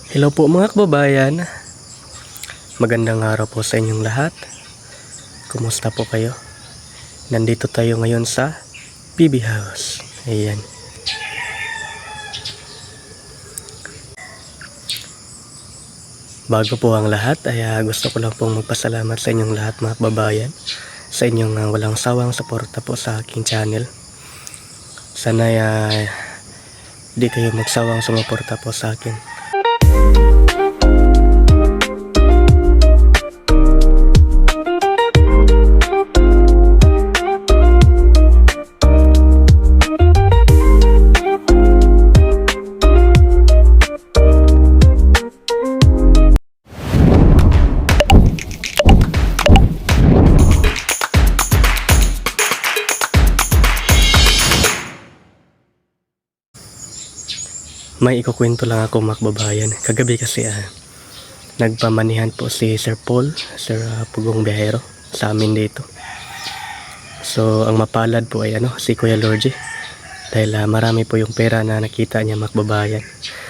Hello po mga kababayan, magandang araw po sa inyong lahat. Kumusta po kayo? Nandito tayo ngayon sa PB House. Ayan. Bago po ang lahat ay gusto ko lang pong magpasalamat sa inyong lahat mga kababayan, sa inyong walang sawang suporta po sa aking channel. Sana di kayo magsawang sumuporta po sa akin. May ikukwento lang ako mga kababayan. Kagabi kasi nagpamanihan po si Sir Paul, Sir Pugong Biyahero sa amin dito. So ang mapalad po ay si Kuya Lorgy, dahil marami po yung pera na nakita niya mga kababayan.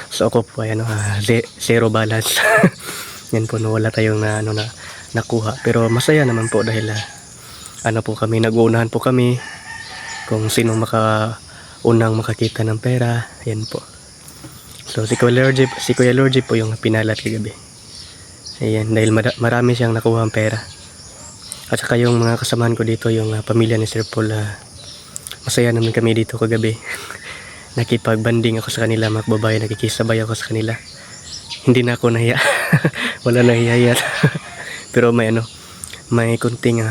So ako po ay zero balance. Yan po, wala tayong nakuha. Pero masaya naman po dahil po kami, nag-uunahan po kami kung sino unang makakita ng pera. Yan po. So si Kuya Lorgy po yung pinalat kagabi. Ayan, dahil marami siyang nakuha ang pera. At saka yung mga kasamahan ko dito, yung pamilya ni Sir Paul, masaya naman kami dito kagabi. Nakipag-banding ako sa kanila mga kababayan, nakikisabay ako sa kanila. Hindi na ako nahiya. Wala nahiya. Pero may kunting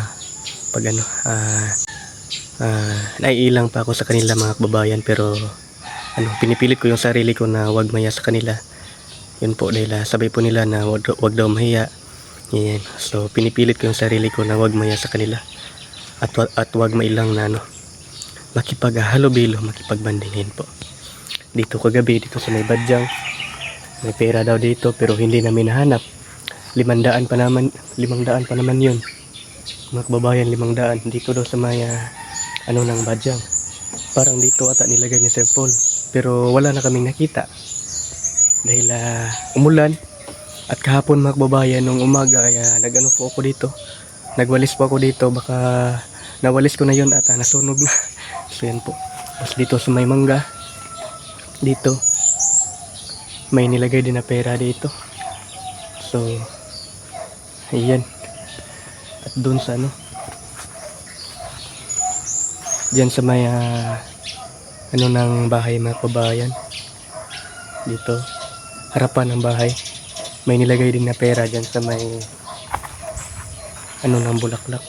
naiilang pa ako sa kanila mga kababayan, pero pinipilit ko yung sarili ko na wag maya sa kanila. Yun po, dahil sabi po nila na wag daw mahiya. Yan. So pinipilit ko yung sarili ko na wag maya sa kanila. At wag mailang na makipaghalubilo, makipagbandingin po. Dito kagabi, dito sa may Badyang, may pera daw dito pero hindi namin nahanap. 500 pa naman yun. Mga kababayan, 500 dito daw sa may ng Badyang. Parang dito ata nilagay ni Sir Paul, pero wala na kaming nakita dahil umulan. At kahapon mga kababayan, nung umaga ay po ako dito, nagwalis po ako dito, baka nawalis ko na yun at nasunog na. So yan po. Tapos dito sa may mangga, dito may nilagay din na pera dito. So ayan. At dun sa diyan sa may ng bahay mga kababayan, dito harapan ng bahay, may nilagay din na pera diyan sa may ng bulaklak.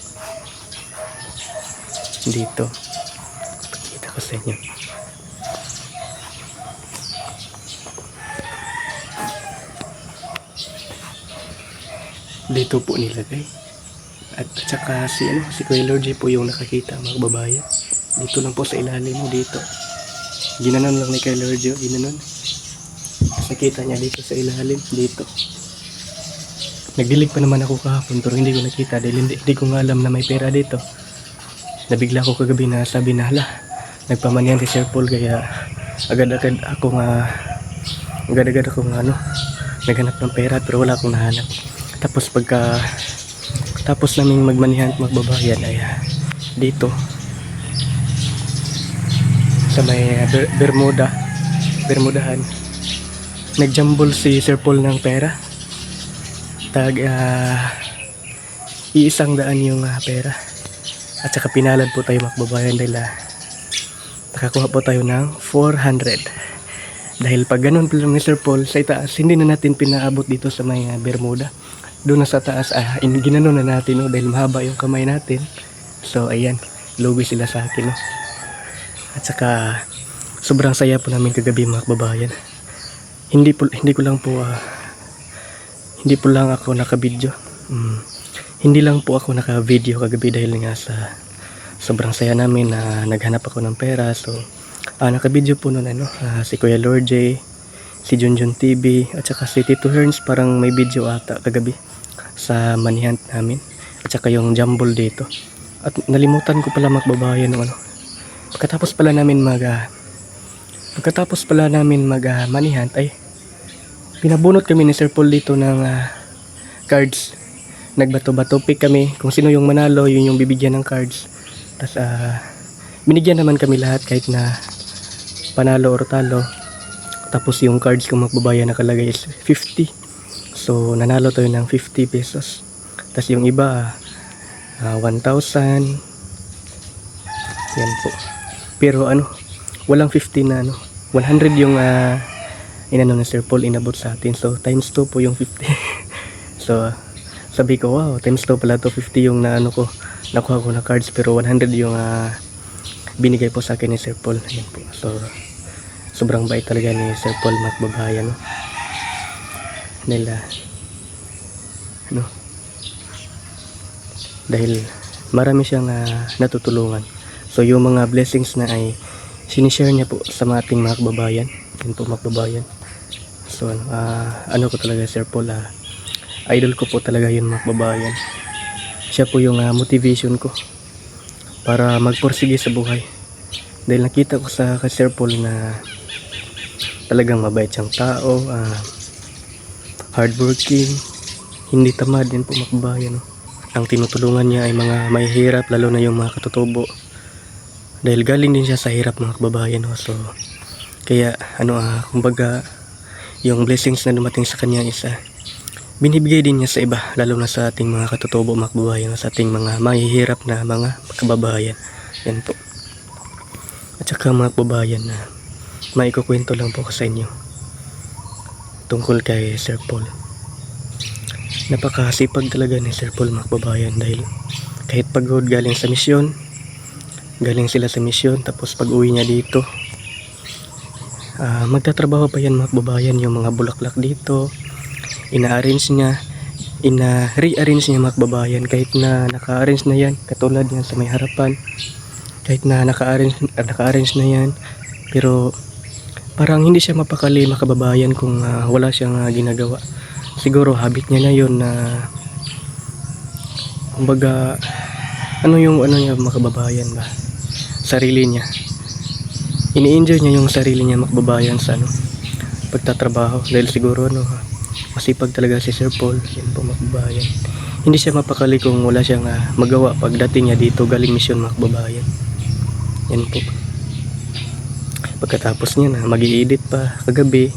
Dito pakita ko sa inyo. Dito po nilagay. At saka si Kuya Lorgy po yung nakakita mga kababayan. Dito lang po sa ilalim mo dito. Ginanon lang ni Kuya Lorgy, ginanon. Nakita niya dito sa ilalim, dito. Nagdilig pa naman ako kahapon pero hindi ko nakita dahil hindi ko nga alam na may pera dito. Nabigla ko kagabi na sabi na nagpamanihan si Sir Paul, kaya agad-agad akong naghanap ng pera pero wala akong nahanap. Tapos naming magmanihan at magbabayan ay dito sa may Bermudahan, nagjambol si Sir Paul ng pera. Iisang daan yung pera. At saka pinalad po tayo magbabayan dahil nakakuha po tayo ng 400. Dahil pag ganun po lang ni Sir Paul sa itaas, hindi na natin pinaabot dito sa may Bermuda. Doon na sa taas, ginano na natin dahil mahaba yung kamay natin. So ayan, lugi sila sa akin At saka sobrang saya po namin kagabi mga kababayan. Hindi po lang ako naka-video. Hindi lang po ako naka-video kagabi dahil nga sa sobrang saya namin na naghanap ako ng pera. So naka-video po noon si Kuya Lorgy, si Junjun TV, at saka si Tito Herns, parang may video ata kagabi sa manihan namin. At saka yung jumble dito. At nalimutan ko pala mga kababayan pagkatapos pala namin manihan ay Pinabunot kami ni Sir Paul dito ng cards. Nagbato-bato pick kami kung sino yung manalo, yun yung bibigyan ng cards. Tapos binigyan naman kami lahat kahit na panalo or talo. Tapos yung cards kung magbabayan nakalagay is 50. So nanalo tayo ng 50 pesos. Tapos yung iba 1,000. Yan po. Pero walang 50 na 100 yung inano ni Sir Paul inabot sa atin. So times 2 po yung 50. So sabi ko, wow, times 2 pala to, 50 yung nakuha ko na cards, pero 100 yung binigay po sa akin ni Sir Paul. Ayan po. So sobrang bait talaga ni Sir Paul Macbabayan, no? Nila dahil marami siyang natutulungan. So yung mga blessings na ay sinishare niya po sa ating mga kababayan. Yan po, Macbabayan. So ano ko talaga Sir Paul, idol ko po talaga yun, Macbabayan. Siya po yung motivation ko para magpursige sa buhay. Dahil nakita ko sa kay Sir Paul na talagang mabait siyang tao, hardworking, hindi tamad. Yan po, Macbabayan, no? Ang tinutulungan niya ay mga mahihirap, lalo na yung mga katutubo. Dahil galing din siya sa hirap, mga kababayan, no? So kaya kumbaga yung blessings na dumating sa kanya is binibigay din niya sa iba, lalo na sa ating mga katutubo, mga kababayan, sa ating mga mahihirap na mga kababayan. Yan po. At saka, mga kababayan, na maikukwento lang po ko sa inyo tungkol kay Sir Paul. Napakasipag talaga ni Sir Paul, mga kababayan, dahil kahit pagod galing sila sa misyon, tapos pag uwi niya dito, magtatrabaho pa yan, mga kababayan, yung mga bulaklak dito ina-rearrange niya, mga kababayan, kahit na naka-arrange na yan, katulad yan sa may harapan, kahit na naka-arrange na yan, pero parang hindi siya mapakali, mga kababayan, kung wala siyang ginagawa. Siguro habit niya na yun, na kumbaga yung niya, mga kababayan, ba, sarili niya, ini-enjoy niya yung sarili niya, mga kababayan, sa pagtatrabaho, dahil siguro masipag talaga si Sir Paul. Yan po, mga kababayan, hindi siya mapakali kung wala siyang magawa pagdating niya dito galing misyon, mga kababayan. Yan po. Pagkatapos niya mag-i-edit pa kagabi,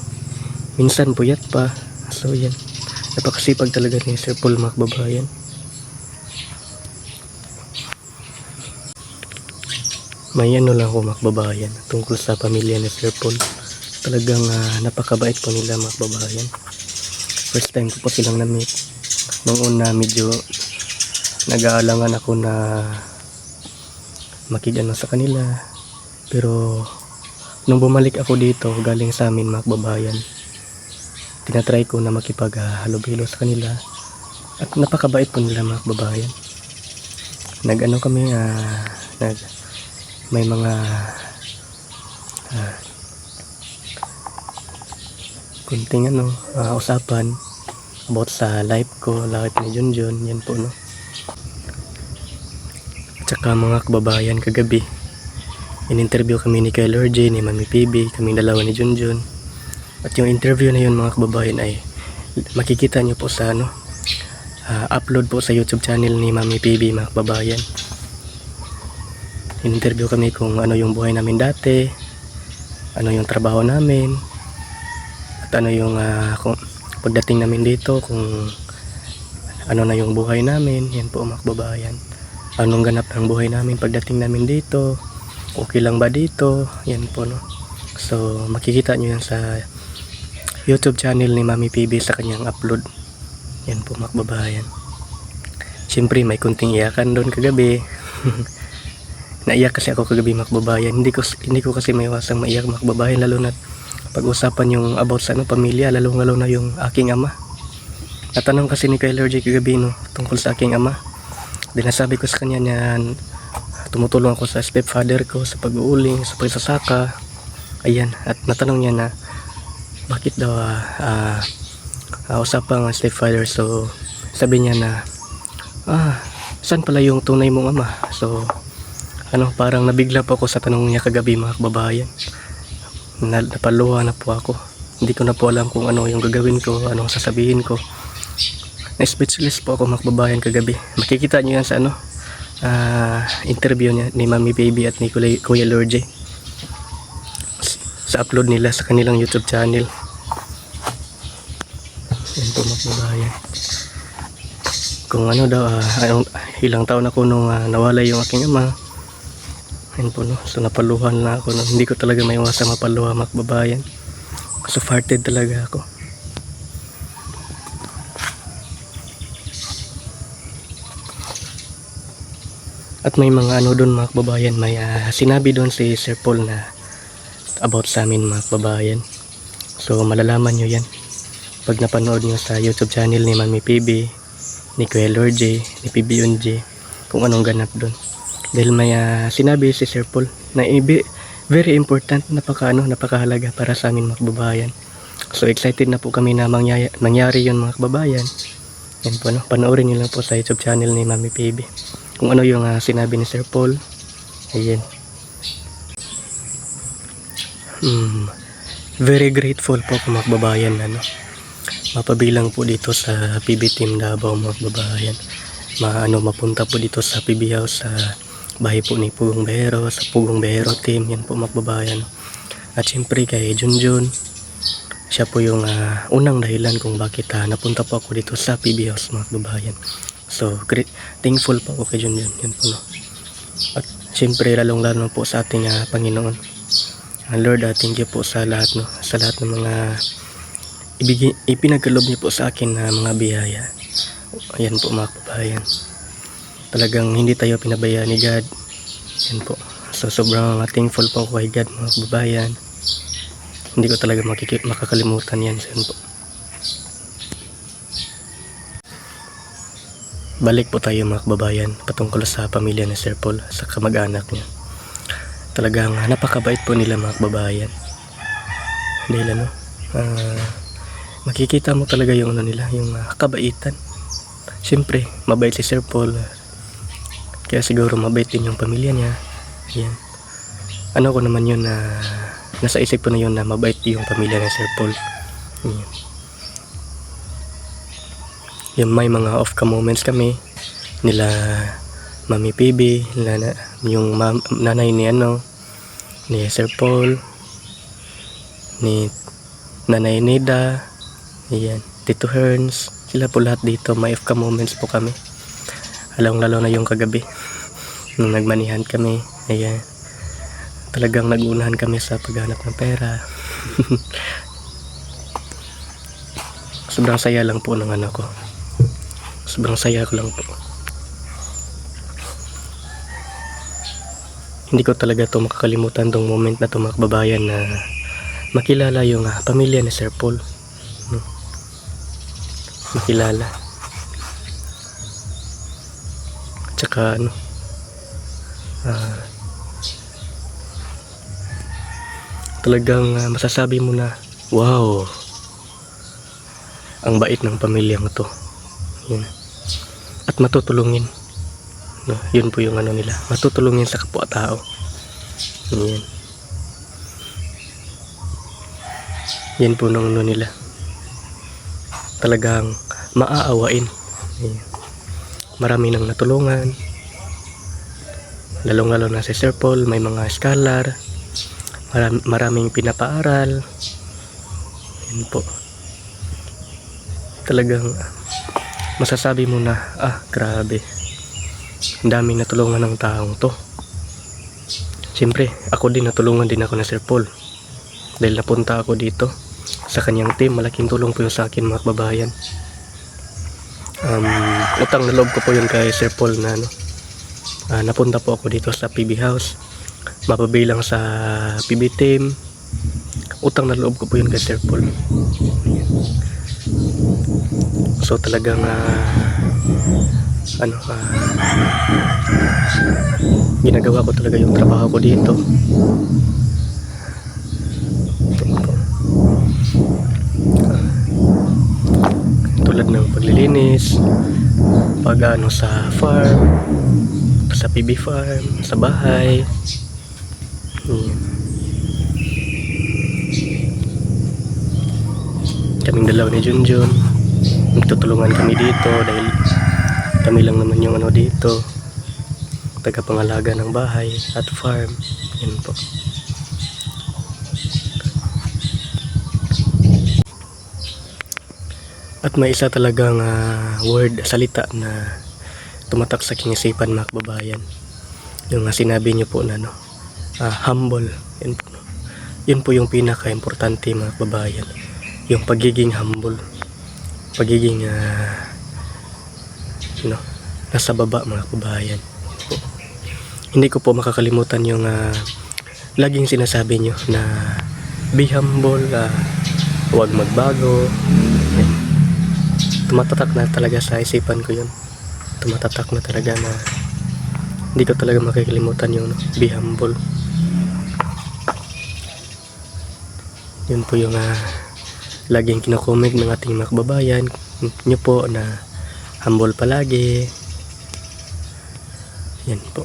minsan puyat pa. So yan, napakasipag talaga ni Sir Paul, mga kababayan. May lang ako, mga kababayan, tungkol sa pamilya ni Sir Paul. Talagang napakabait po nila, mga kababayan. First time ko po silang na-meet. Nung una medyo nag-aalangan ako na makigano sa kanila, pero nung bumalik ako dito galing sa amin, mga kababayan, tinatry ko na makipag-halubilo sa kanila, at napakabait po nila, mga kababayan. Kami, may mga kunting usapan about sa life ko, life ni Junjun. Yan po, no? At saka, mga kababayan, kagabi in-interview kami ni Kyle RJ, ni Mami PB, kaming dalawa ni Junjun. At yung interview na yun, mga kababayan, ay makikita nyo po sa upload po sa YouTube channel ni Mami PB, mga kababayan. In-interview kami kung ano yung buhay namin dati, ano yung trabaho namin, at ano yung kung pagdating namin dito, kung ano na yung buhay namin. Yan po, mga kababayan, anong ganap ng buhay namin pagdating namin dito, okay lang ba dito. Yan po, no? So makikita nyo yan sa YouTube channel ni Mami PB sa kanyang upload. Yan po, mga kababayan. Siyempre may kunting iyakan doon kagabi. Naiyak kasi ako kagabi, mga kababayan. Hindi ko kasi maiwasang maiyak, mga kababayan, lalo na pag-usapan yung about sa pamilya, lalo na yung aking ama. Natanong kasi ni Kyle RJ kagabi, tungkol sa aking ama. Dinasabi ko sa kanya na tumutulong ako sa stepfather ko sa pag-uuling, sa pagsasaka. Ayan, at natanong niya na bakit daw usapang stepfather. So sabi niya na saan pala yung tunay mong ama. So parang nabigla po ako sa tanong niya kagabi, mga kababayan. Napaluha na po ako. Hindi ko na po alam kung ano yung gagawin ko, anong sasabihin ko. Na-speechless po ako mga kababayan kagabi. Makikita nyo yan sa interview niya ni Mami Baby at ni Kuya Lorje sa upload nila sa kanilang YouTube channel. Yan po mga kababayan. Kung ano daw, ilang taon ako nung nawala yung aking ama. Yan po, no? So napaluhan na ako, no? Hindi ko talaga maiwasan mapaluha mga kababayan. So farted talaga ako. At may mga ano doon mga kababayan, may sinabi doon si Sir Paul na about sa amin mga kababayan. So malalaman nyo yan pag napanood nyo sa YouTube channel ni Mami PB, ni Kuya Lorje, ni PB Unje, kung anong ganap doon. Dahil may sinabi si Sir Paul na very important, napakahalaga para sa amin mga kababayan. So excited na po kami na mangyari yun mga kababayan. Yan po, no? Panoorin nyo lang po sa YouTube channel ni Mami PB kung ano yung sinabi ni Sir Paul. Ayan. Very grateful po mga kababayan na mapabilang po dito sa PB Team Davao mga kababayan. Mapunta po dito sa PB House sa bahay po ni Pugong Behero, sa Pugong Behero Team. Yan po mga kababayan. At syempre kay Junjun, siya po yung unang dahilan kung bakit napunta po ako dito sa PB House mga kababayan. So thankful po ako kay Junjun. Yan po, no? At syempre lalong lalo po sa ating Panginoon. Lord, thank you po sa lahat, no? Sa lahat ng mga ipinagkaloob niyo po sa akin na mga biyaya. Ayan po mga kababayan. Talagang hindi tayo pinabayaan ni God. Yan po. So sobrang thankful po ako kay God mga kababayan. Hindi ko talaga makakalimutan yan. So, yan po. Balik po tayo mga kababayan patungkol sa pamilya ni Sir Paul, sa kamag-anak niya. Talagang napakabait po nila mga kababayan. Dahil makikita mo talaga yung nila, yung kabaitan. Siyempre, mabait si Sir Paul. Kaya siguro mabait din yung pamilya niya. Yan. Ano ko naman yun nasa isip ko na yun na mabait yung pamilya ni Sir Paul. Yan. Yung may mga off-cam moments kami nila Mami PB, yung nanay ni ni Sir Paul, ni Nanay Neda, ayan, Tito Herns, sila po lahat dito, may off-cam moments po kami. Lalo na yung kagabi nung nagmanihan kami. Ayan, talagang nagunahan kami sa paghanap ng pera. Sobrang saya lang po ng anak ko. Sobrang saya ko lang po. Hindi ko talaga to makakalimutan tong moment na to mga kababayan, na makilala yung pamilya ni Sir Paul. Makilala. Tsaka talagang masasabi mo na, wow, ang bait ng pamilyang to. Yun. At matutulungin. Yun po yung nila, matutulungin sa kapwa-tao. Yan. Yan po nung nila. Talagang maaawain. Yan. Marami nang natulungan. Lalong-lalo na si Sir Paul, may mga scholar. Maraming pinapaaral. Yan po. Talagang masasabi mo na, grabe. Ang daming natulungan ng taong to. Siyempre, ako din, natulungan din ako na Sir Paul. Dahil napunta ako dito sa kanyang team. Malaking tulong po yung sa akin mga kababayan. Utang na loob ko po yun kay Sir Paul na napunta po ako dito sa PB House. Mapabilang sa PB team. Utang na loob ko po yun kay Sir Paul. So talagang ginagawa ko talaga yung trabaho ko dito. Tulad ng paglilinis, pag sa farm, sa PB farm, sa bahay. kaming dalawa ni Junjun. Nagtutulungan kami dito dahil kami lang naman yung dito, tagapangalaga ng bahay at farm. Yan po. At may isa talagang salita na tumatak sa aking isipan, mga kababayan. Yung sinabi niyo po na humble. Yun po yung pinaka-importante, mga kababayan. Yung pagiging humble. Pagiging nasa baba, mga kababayan. Hindi ko po makakalimutan yung laging sinasabi nyo na be humble, huwag magbago. Tumatatak na talaga sa isipan ko yun. Tumatatak na talaga na hindi ko talaga makakalimutan yung be humble. Yun po yung laging kinakomment ng ating mga kababayan nyo po, na humble palagi. Yan po.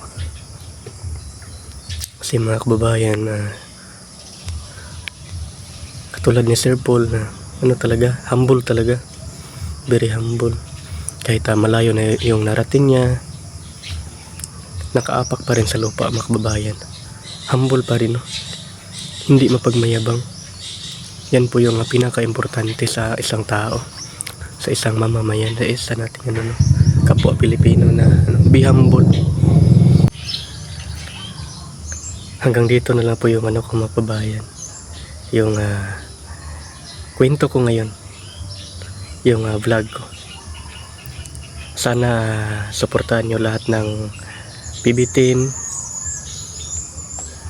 Kasi mga kababayan, katulad ni Sir Paul na talaga, humble talaga. Very humble. Kahit malayo na yung narating niya, nakaapak pa rin sa lupa, mga kababayan. Humble pa rin, hindi mapagmayabang. Yan po yung pinaka-importante sa isang tao, sa isang mamamayan, sa nating kapwa Pilipino, na be humble. Hanggang dito na lang po yung ko, mga kababayan. Yung kwento ko ngayon, yung vlog ko. Sana suportahan nyo lahat ng PB team,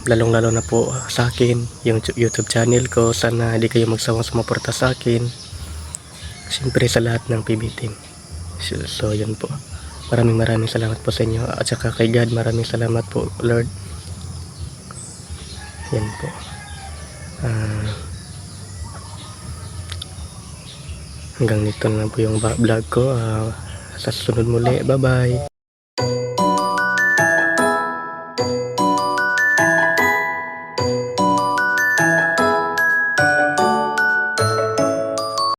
lalong lalo na po sa akin, yung YouTube channel ko. Sana di kayo magsawang sumuporta sa akin, siyempre sa lahat ng PB team. So yun po, maraming salamat po sa inyo, at saka kay God maraming salamat po, Lord. Yan po. Hanggang dito na lang po yung vlog ko. Sa susunod muli, bye bye.